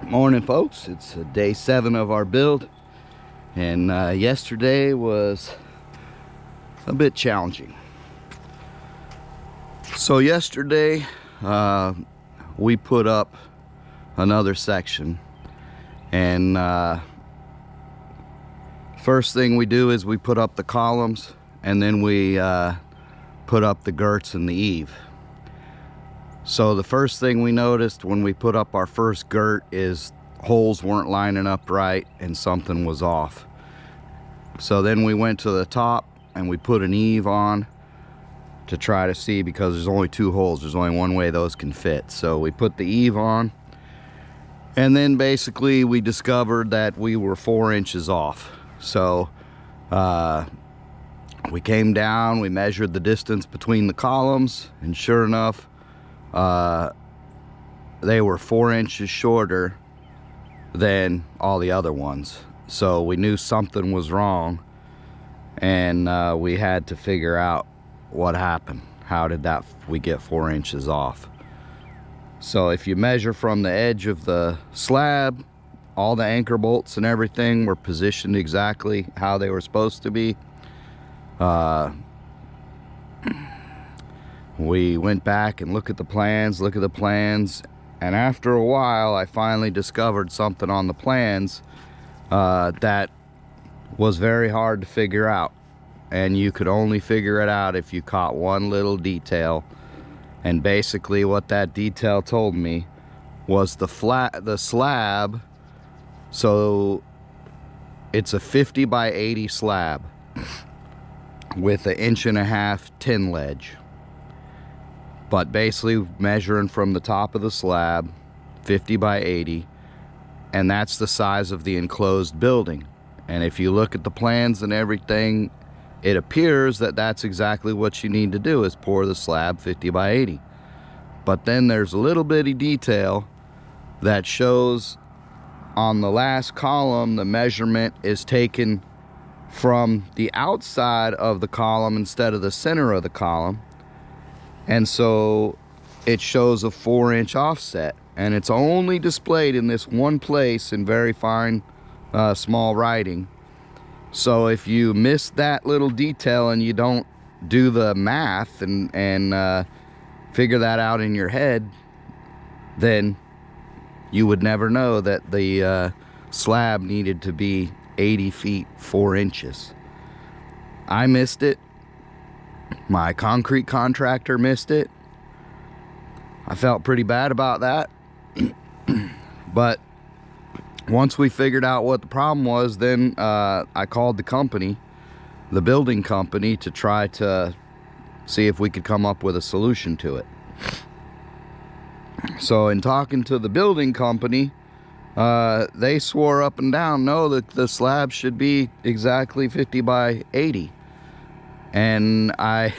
Morning, folks. It's day 7 of our build, and yesterday was a bit challenging. So yesterday we put up another section, and first thing we do is we put up the columns, and then we put up the girts and the eave. So the first thing we noticed when we put up our first girt is holes weren't lining up right and something was off. So then we went to the top and we put an eave on to try to see, because there's only 2 holes, there's only one way those can fit. So we put the eave on, and then basically we discovered that we were 4 inches off. So we came down, we measured the distance between the columns, and sure enough, they were 4 inches shorter than all the other ones. So we knew something was wrong, and we had to figure out what happened. How did we get 4 inches off? So if you measure from the edge of the slab, all the anchor bolts and everything were positioned exactly how they were supposed to be. We went back and looked at the plans, and after a while I finally discovered something on the plans that was very hard to figure out, and you could only figure it out if you caught one little detail. And basically what that detail told me was the slab. So it's a 50 by 80 slab with an 1.5 inch tin ledge. But basically measuring from the top of the slab, 50 by 80, and that's the size of the enclosed building. And if you look at the plans and everything, it appears that that's exactly what you need to do, is pour the slab 50 by 80. But then there's a little bitty detail that shows on the last column the measurement is taken from the outside of the column instead of the center of the column. And so it shows a 4 inch offset, and it's only displayed in this one place in very fine small writing. So if you miss that little detail and you don't do the math and figure that out in your head, then you would never know that the slab needed to be 80 feet 4 inches. I missed it. My concrete contractor missed it. I felt pretty bad about that. But once we figured out what the problem was, then I called the company, the building company, to try to see if we could come up with a solution to it. So in talking to the building company, they swore up and down, no, that the slab should be exactly 50 by 80. And I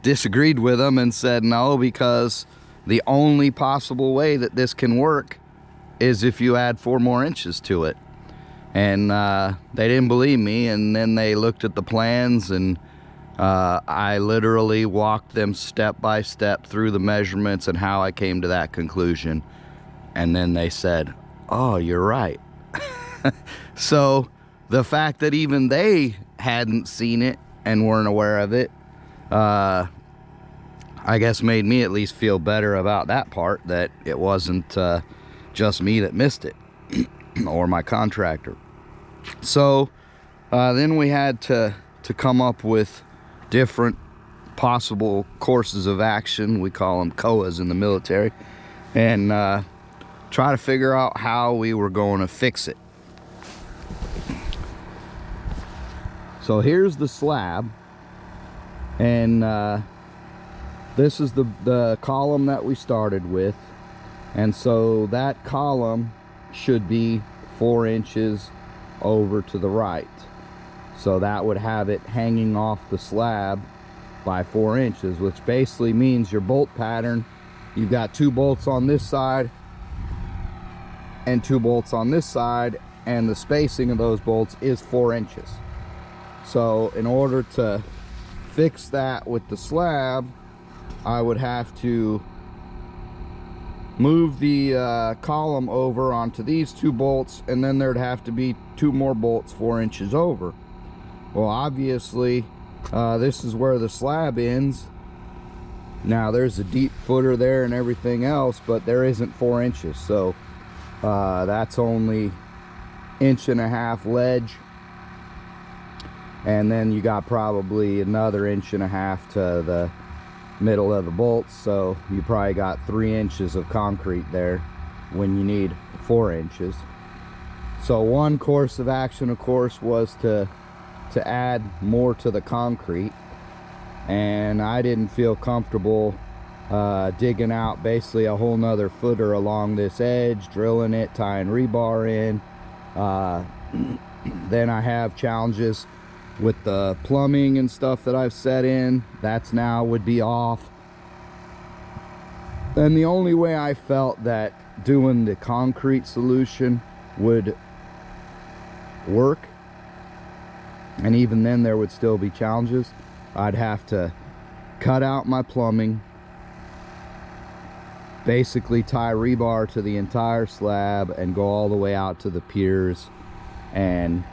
disagreed with them and said no, because the only possible way that this can work is if you add 4 more inches to it. And they didn't believe me, and then they looked at the plans, and I literally walked them step by step through the measurements and how I came to that conclusion. And then they said, oh, you're right. So the fact that even they hadn't seen it and weren't aware of it, I guess made me at least feel better about that part, that it wasn't just me that missed it or my contractor. So then we had to come up with different possible courses of action. We call them COAs in the military, and try to figure out how we were going to fix it. So here's the slab, and this is the column that we started with, and so that column should be 4 inches over to the right. So that would have it hanging off the slab by 4 inches, which basically means your bolt pattern, you've got 2 bolts on this side and 2 bolts on this side, and the spacing of those bolts is 4 inches. So in order to fix that with the slab, I would have to move the column over onto these 2 bolts, and then there'd have to be 2 more bolts 4 inches over. Well, obviously this is where the slab ends. Now there's a deep footer there and everything else, but there isn't 4 inches, so that's only 1.5 inch ledge, and then you got probably another 1.5 inch to the middle of the bolts, so you probably got 3 inches of concrete there when you need 4 inches. So one course of action, of course, was to add more to the concrete, and I didn't feel comfortable digging out basically a whole nother footer along this edge, drilling it, tying rebar in. Then I have challenges with the plumbing and stuff that I've set in. That's now would be off. And the only way I felt that doing the concrete solution would work, and even then there would still be challenges, I'd have to cut out my plumbing, basically tie rebar to the entire slab and go all the way out to the piers and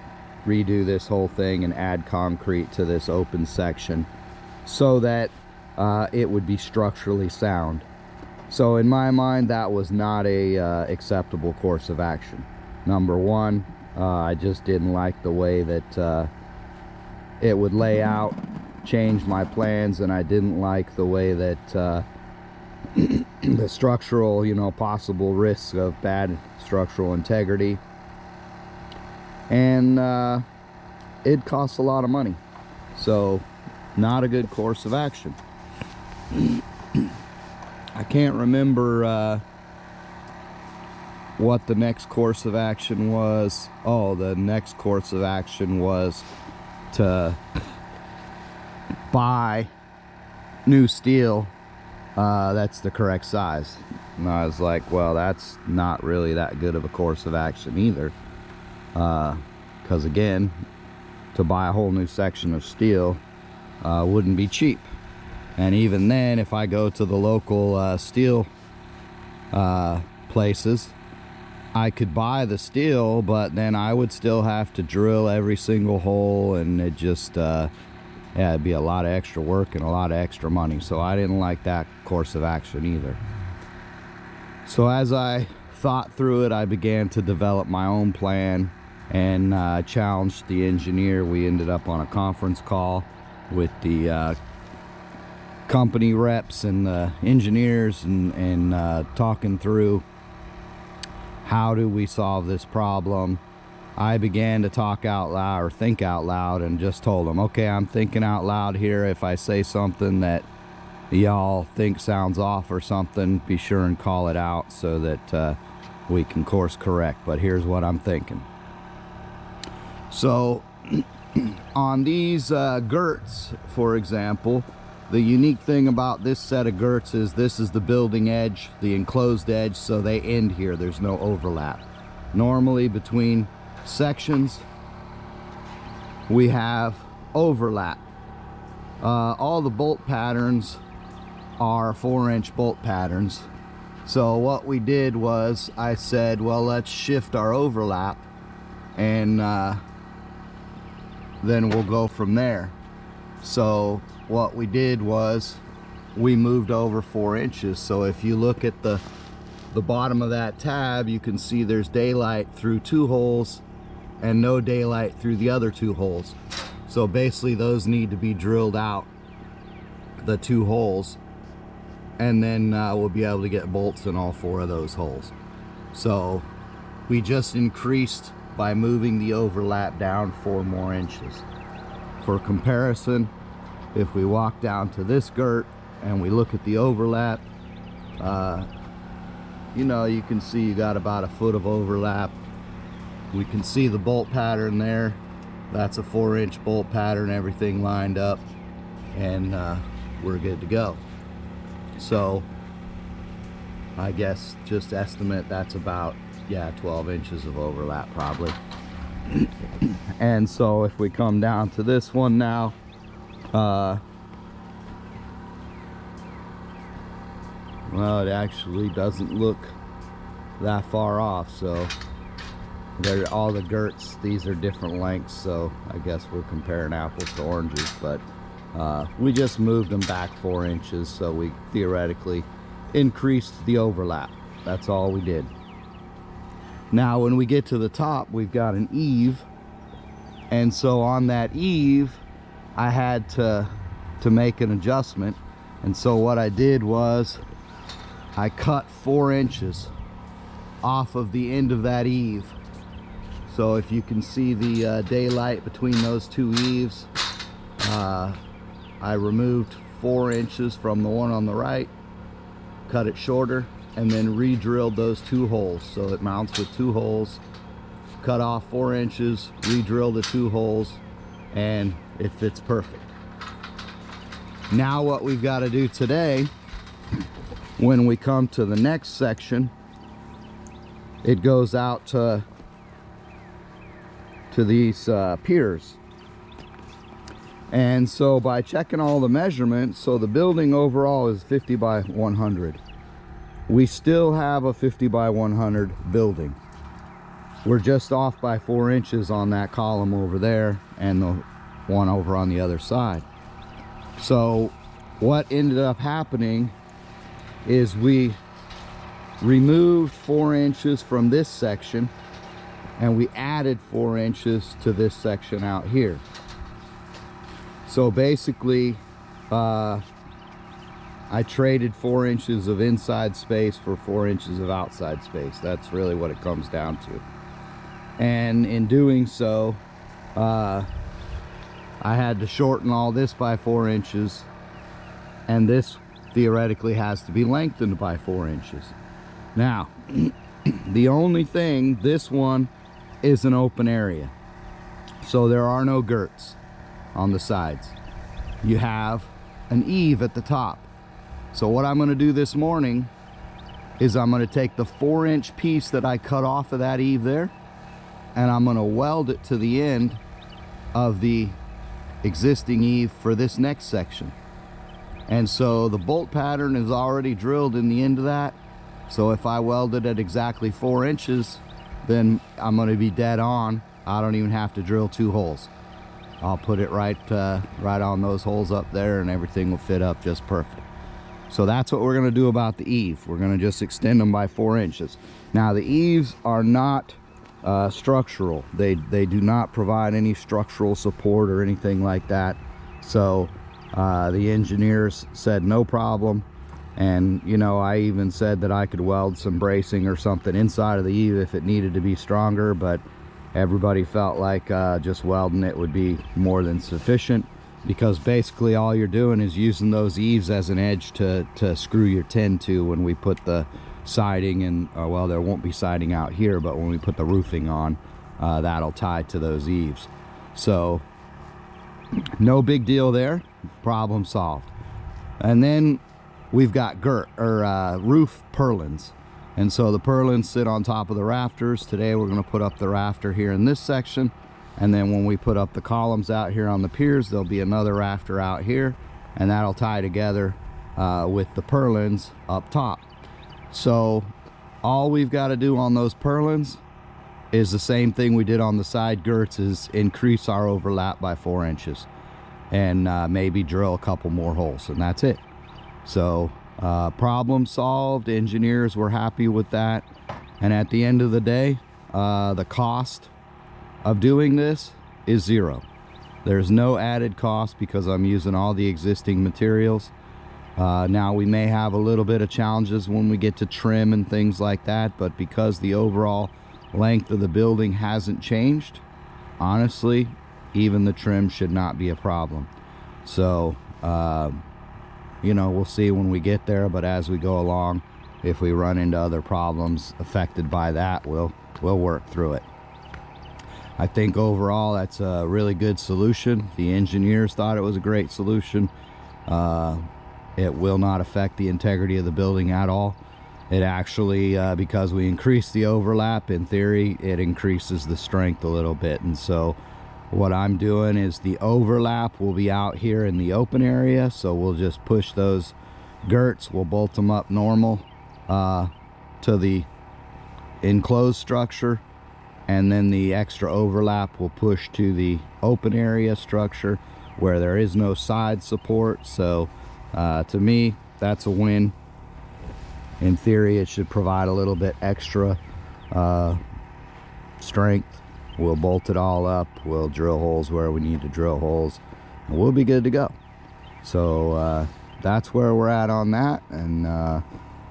redo this whole thing and add concrete to this open section so that it would be structurally sound. So in my mind, that was not a acceptable course of action. Number one, I just didn't like the way that it would lay out, change my plans, and I didn't like the way that the structural, possible risks of bad structural integrity. And it costs a lot of money, so not a good course of action. I can't remember what the next course of action was. Oh, the next course of action was to buy new steel that's the correct size. And I was like, well, that's not really that good of a course of action either, because again, to buy a whole new section of steel wouldn't be cheap. And even then, if I go to the local steel places, I could buy the steel, but then I would still have to drill every single hole, and it just yeah, it'd be a lot of extra work and a lot of extra money. So I didn't like that course of action either. So as I thought through it, I began to develop my own plan and challenged the engineer. We ended up on a conference call with the company reps and the engineers, and talking through how do we solve this problem. I began to talk out loud, or think out loud, and just told them, okay, I'm thinking out loud here. If I say something that y'all think sounds off or something, be sure and call it out so that we can course correct, but here's what I'm thinking. So on these girts, for example, the unique thing about this set of girts is this is the building edge, the enclosed edge, so they end here. There's no overlap. Normally between sections we have overlap. All the bolt patterns are 4-inch bolt patterns. So what we did was I said, well, let's shift our overlap, and then we'll go from there. So what we did was we moved over 4 inches. So if you look at the bottom of that tab, you can see there's daylight through 2 holes and no daylight through the other 2 holes. So basically those need to be drilled out, the 2 holes, and then we'll be able to get bolts in all 4 of those holes. So we just increased by moving the overlap down 4 more inches. For comparison, if we walk down to this girt and we look at the overlap, you can see you got about a foot of overlap. We can see the bolt pattern there. That's a 4-inch bolt pattern, everything lined up, and we're good to go. So I guess just estimate that's about, yeah, 12 inches of overlap probably. And so if we come down to this one now, Well, it actually doesn't look that far off. So they're all the girts, these are different lengths, so I guess we're comparing apples to oranges. But we just moved them back 4 inches, so we theoretically increased the overlap. That's all we did. Now when we get to the top, we've got an eave, and so on that eave I had to make an adjustment. And so what I did was I cut 4 inches off of the end of that eave. So if you can see the daylight between those two eaves, I removed 4 inches from the one on the right, cut it shorter, and then re-drilled those 2 holes. So it mounts with 2 holes, cut off 4 inches, re-drill the 2 holes, and it fits perfect. Now what we've got to do today, when we come to the next section, it goes out to these piers. And so by checking all the measurements, so the building overall is 50 by 100. We still have a 50 by 100 building. We're just off by 4 inches on that column over there and the one over on the other side. So what ended up happening is we removed 4 inches from this section and we added 4 inches to this section out here. So basically I traded 4 inches of inside space for 4 inches of outside space. That's really what it comes down to. And in doing so, I had to shorten all this by 4 inches, and this theoretically has to be lengthened by 4 inches. Now, the only thing, this one is an open area, so there are no girts on the sides. You have an eave at the top. So what I'm going to do this morning is I'm going to take the 4-inch piece that I cut off of that eave there, and I'm going to weld it to the end of the existing eave for this next section. And so the bolt pattern is already drilled in the end of that. So if I weld it at exactly 4 inches, then I'm going to be dead on. I don't even have to drill 2 holes. I'll put it right on those holes up there, and everything will fit up just perfect. So that's what we're going to do about the eave. We're going to just extend them by 4 inches. Now the eaves are not structural. They do not provide any structural support or anything like that. So the engineers said no problem. And you know, I even said that I could weld some bracing or something inside of the eave if it needed to be stronger, but everybody felt like just welding it would be more than sufficient, because basically all you're doing is using those eaves as an edge to screw your tin to when we put the siding in. Well, there won't be siding out here, but when we put the roofing on, that'll tie to those eaves. So no big deal there, problem solved. And then we've got roof purlins. And so the purlins sit on top of the rafters. Today we're going to put up the rafter here in this section, and then when we put up the columns out here on the piers, there'll be another rafter out here, and that'll tie together with the purlins up top. So all we've got to do on those purlins is the same thing we did on the side girts, is increase our overlap by 4 inches and maybe drill a couple more holes, and that's it. So problem solved. Engineers were happy with that. And at the end of the day, the cost of doing this is 0. There's no added cost because I'm using all the existing materials. Now we may have a little bit of challenges when we get to trim and things like that, but because the overall length of the building hasn't changed, honestly, even the trim should not be a problem. So you know, we'll see when we get there, but as we go along, if we run into other problems affected by that, we'll work through it. I think overall that's a really good solution. The engineers thought it was a great solution. It will not affect the integrity of the building at all. It actually, because we increase the overlap, in theory, it increases the strength a little bit. And so what I'm doing is the overlap will be out here in the open area, so we'll just push those girts, we'll bolt them up normal to the enclosed structure, and then the extra overlap will push to the open area structure where there is no side support. So to me, that's a win. In theory, it should provide a little bit extra strength. We'll bolt it all up, we'll drill holes where we need to drill holes, and we'll be good to go. So that's where we're at on that. And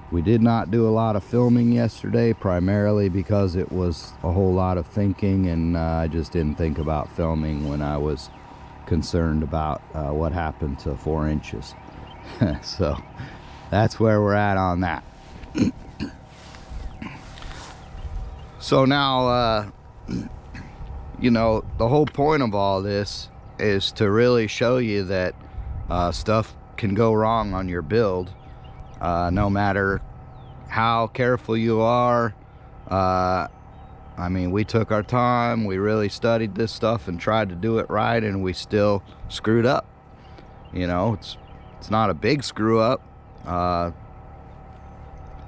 we did not do a lot of filming yesterday, primarily because it was a whole lot of thinking, and I just didn't think about filming when I was concerned about what happened to 4 inches. So that's where we're at on that. So now, you know, the whole point of all this is to really show you that stuff can go wrong on your build, no matter how careful you are. I mean, we took our time, we really studied this stuff and tried to do it right, and we still screwed up. You know, it's not a big screw up, not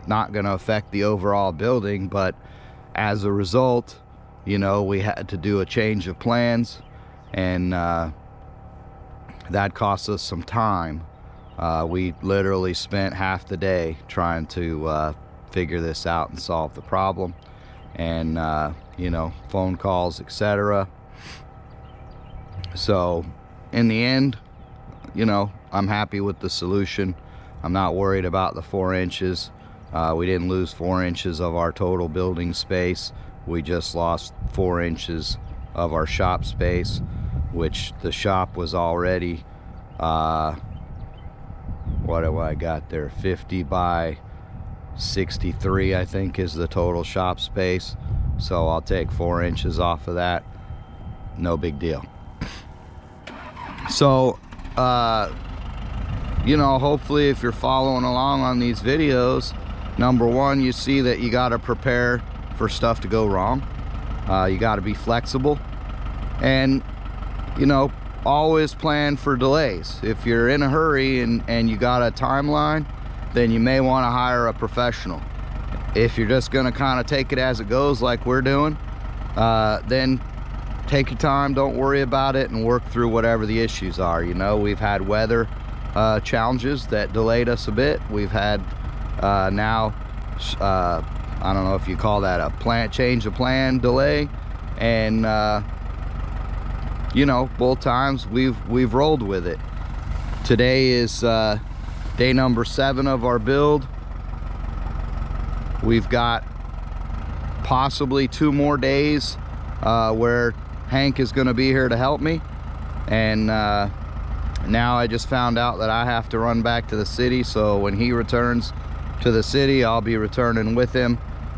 gonna affect the overall building, but as a result, you know, we had to do a change of plans, and that cost us some time. We literally spent half the day trying to figure this out and solve the problem, and you know, phone calls, etc. So in the end, you know, I'm happy with the solution. I'm not worried about the 4 inches. We didn't lose 4 inches of our total building space. We just lost 4 inches of our shop space, which the shop was already what do I got there, 50 by 63 I think is the total shop space. So I'll take 4 inches off of that, no big deal. So you know, hopefully if you're following along on these videos, number one, you see that you got to prepare for stuff to go wrong. You got to be flexible, and you know, always plan for delays. If you're in a hurry and you got a timeline, then you may want to hire a professional. If you're just going to kind of take it as it goes like we're doing, then take your time, don't worry about it, and work through whatever the issues are. You know, we've had weather challenges that delayed us a bit. We've had now I don't know if you call that a change of plan delay, and you know, both times we've rolled with it. Today is day number 7 of our build. We've got possibly 2 more days where Hank is going to be here to help me, and now I just found out that I have to run back to the city. So when he returns to the city, I'll be returning with him,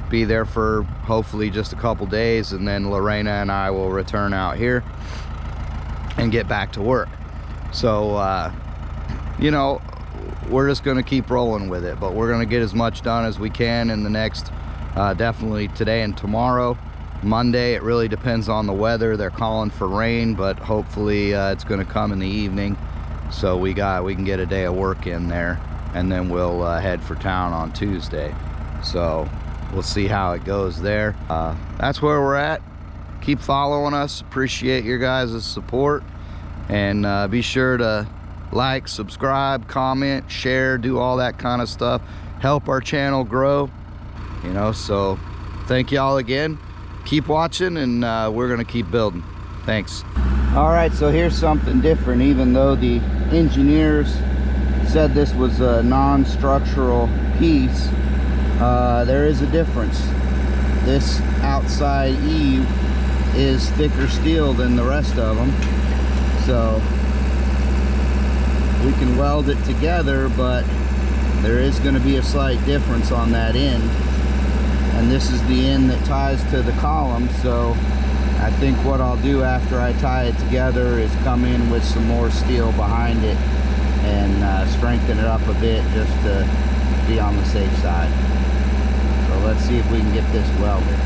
be there for hopefully just a couple days, and then Lorena and I will return out here and get back to work. So you know, we're just going to keep rolling with it, but we're going to get as much done as we can in the next definitely today and tomorrow. Monday, it really depends on the weather. They're calling for rain, but hopefully it's going to come in the evening, so we can get a day of work in there, and then we'll head for town on Tuesday. So we'll see how it goes there. That's where we're at. Keep following us. Appreciate your guys' support, and be sure to like, subscribe, comment, share, do all that kind of stuff. Help our channel grow, you know. So thank y'all again. Keep watching, and we're gonna keep building. Thanks. All right, so here's something different. Even though the engineers said this was a non-structural piece, there is a difference. This outside eave is thicker steel than the rest of them, so we can weld it together, but there is going to be a slight difference on that end, and this is the end that ties to the column. So I think what I'll do after I tie it together is come in with some more steel behind it and strengthen it up a bit, just to be on the safe side. So let's see if we can get this welded.